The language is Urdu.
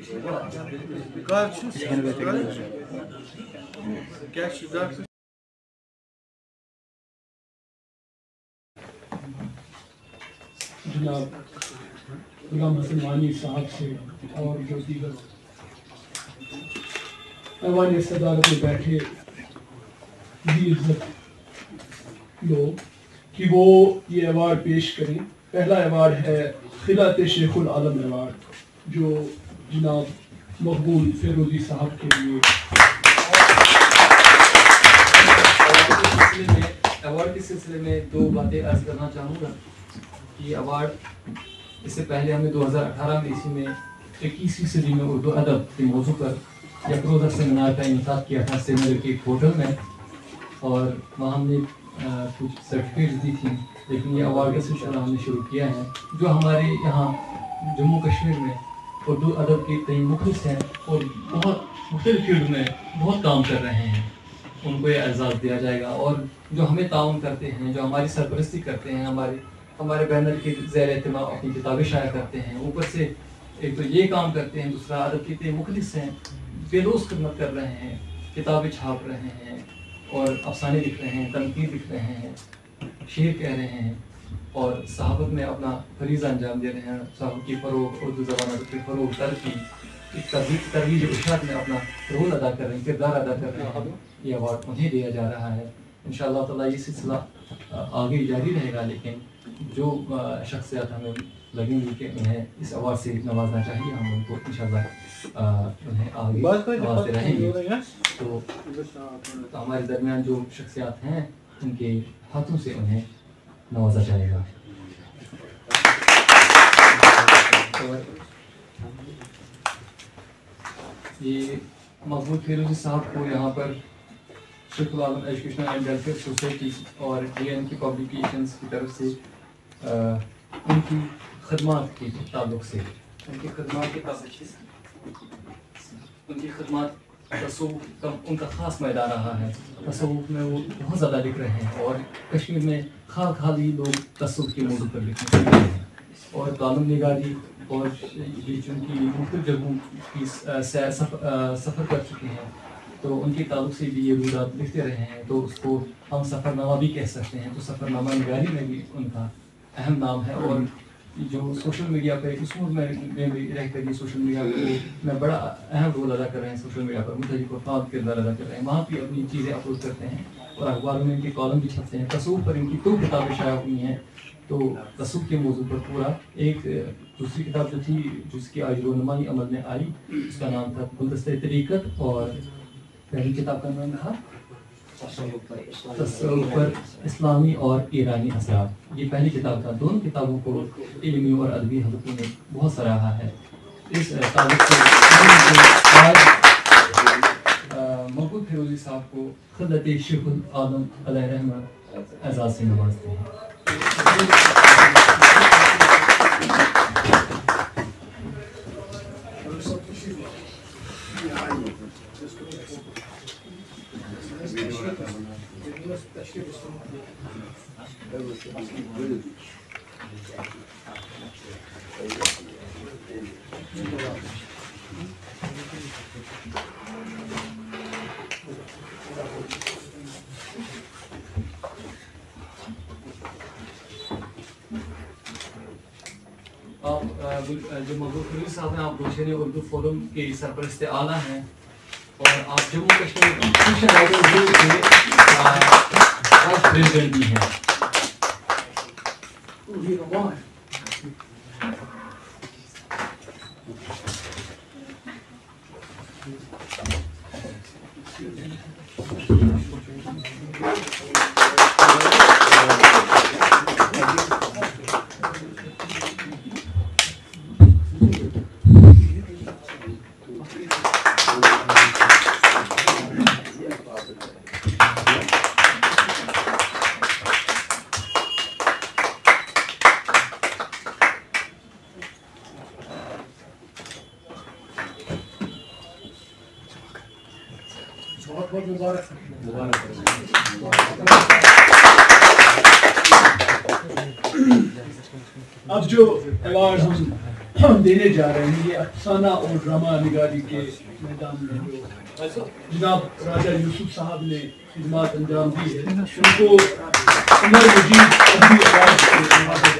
جناب غلام حسن وانی صاحب سے اور جو دیگر ایوان صدارت میں بیٹھے بھی عزت لوگ کہ وہ یہ ایوارڈ پیش کریں. پہلا ایوارڈ ہے خلعت شیخ العالم ایوارڈ جو جناب مقبول فیروزی صاحب کے لیے. ایوارڈ کے سلسلے میں دو باتیں عرض کرنا چاہوں گا. یہ ایوارڈ اس سے پہلے ہم نے 2018 میں اسی میں 21ویں صدی میں اردو ادب کے موضوع پر یک روزہ سیمینار کا انعقاد کیا تھا سری نگر کے ایک ہوٹل میں, اور وہاں ہم نے کچھ سرٹیفکیٹس دی تھیں. لیکن یہ ایوارڈ کا سلسلہ ہم نے شروع کیا ہے جو ہمارے یہاں جموں کشمیر میں اردو ادب کے کئی مخلص ہیں اور بہت مختلف فیلڈ میں بہت کام کر رہے ہیں, ان کو یہ اعزاز دیا جائے گا. اور جو ہمیں تعاون کرتے ہیں, جو ہماری سرپرستی کرتے ہیں, ہمارے بینر کے زیر اہتمام اپنی کتابیں شائع کرتے ہیں, اوپر سے ایک تو یہ کام کرتے ہیں, دوسرا ادب کے کئی مخلص ہیں, بے لوث خدمت کر رہے ہیں, کتابیں چھاپ رہے ہیں اور افسانے لکھ رہے ہیں, تنقید لکھ رہے ہیں, شعر کہہ رہے ہیں اور صحافت میں اپنا فریضہ انجام دے رہے ہیں. صحافت کی فروغ, اردو زبان ادب کی فروغ, ترقی, ترویج ارشاد میں اپنا رول ادا کر رہے ہیں, کردار ادا کر رہے ہیں. یہ ایوارڈ انہیں دیا جا رہا ہے. انشاءاللہ تعالیٰ یہ سلسلہ آگے جاری رہے گا, لیکن جو شخصیات ہمیں لگیں گی کہ انہیں اس ایوارڈ سے نوازنا چاہیے, ہم ان کو انشاءاللہ انہیں آگے نوازتے رہیں گے. تو ہمارے درمیان جو شخصیات ہیں ان کے ہاتھوں سے انہیں نوازا جائے گا. یہ مقبول فیروزی صاحب کو یہاں پر شیخ العالم ایجوکیشنل اینڈ ویلفیئر سوسائٹی اور DN کی پبلیکیشنز کی طرف سے ان کی خدمات کے تعلق سے ان کی خدمات تصوف کا ان کا خاص میدان رہا ہے. تصوف میں وہ بہت زیادہ لکھ رہے ہیں اور کشمیر میں خالی لوگ تصوف کے موضوع پر لکھنے شروع ہیں اور کالم نگاری اور ان کی مختلف جگہوں کی سفر کر چکے ہیں, تو ان کے تعلق سے بھی یہ روزات لکھتے رہے ہیں. تو اس کو ہم سفر نامہ بھی کہہ سکتے ہیں. تو سفر نامہ نگاری میں بھی ان کا اہم نام ہے. اور جو سوشل میڈیا پہ اس ملک میں بھی رہ کر یہ سوشل میڈیا میں بڑا اہم رول ادا کر رہے ہیں, سوشل میڈیا پر متحرک اور فعال کردار ادا کر رہے ہیں. وہاں بھی اپنی چیزیں اپلوڈ کرتے ہیں اور اخباروں میں ان کے کالم بھی چھپتے ہیں. تصوف پر ان کی 2 کتابیں شائع ہوئی ہیں. تو تصوف کے موضوع پر پورا ایک دوسری کتاب جو تھی جس کی آج رونمائی عمل میں آئی, اس کا نام تھا گلدستہ طریقت, اور پہلی کتاب کا نام تھا تصوف پر اسلامی اور ایرانی اثرات. یہ پہلی کتاب تھا. دونوں کتابوں کو علمی اور ادبی حلقوں نے بہت سراہا ہے. اس تعلق سے آج مقبول فیروزی صاحب کو خلعت شیخ العالم علیہ رحمہ اعزاز سے نوازتے ہیں. جو مقبول فیروزی صاحب ہیں, آپ گلشن اردو فورم کے سرپرست اعلیٰ ہیں اور آپ جموں کشمیر پریزیڈنٹ بھی ہیں. اب جو ایوارڈ ہم دینے جا رہے ہیں یہ افسانہ اور ڈرامہ نگاری کے میدان میں جو جناب راجہ یوسف صاحب نے خدمات انجام دی ہے ان کو عمر مجید ابھی آواز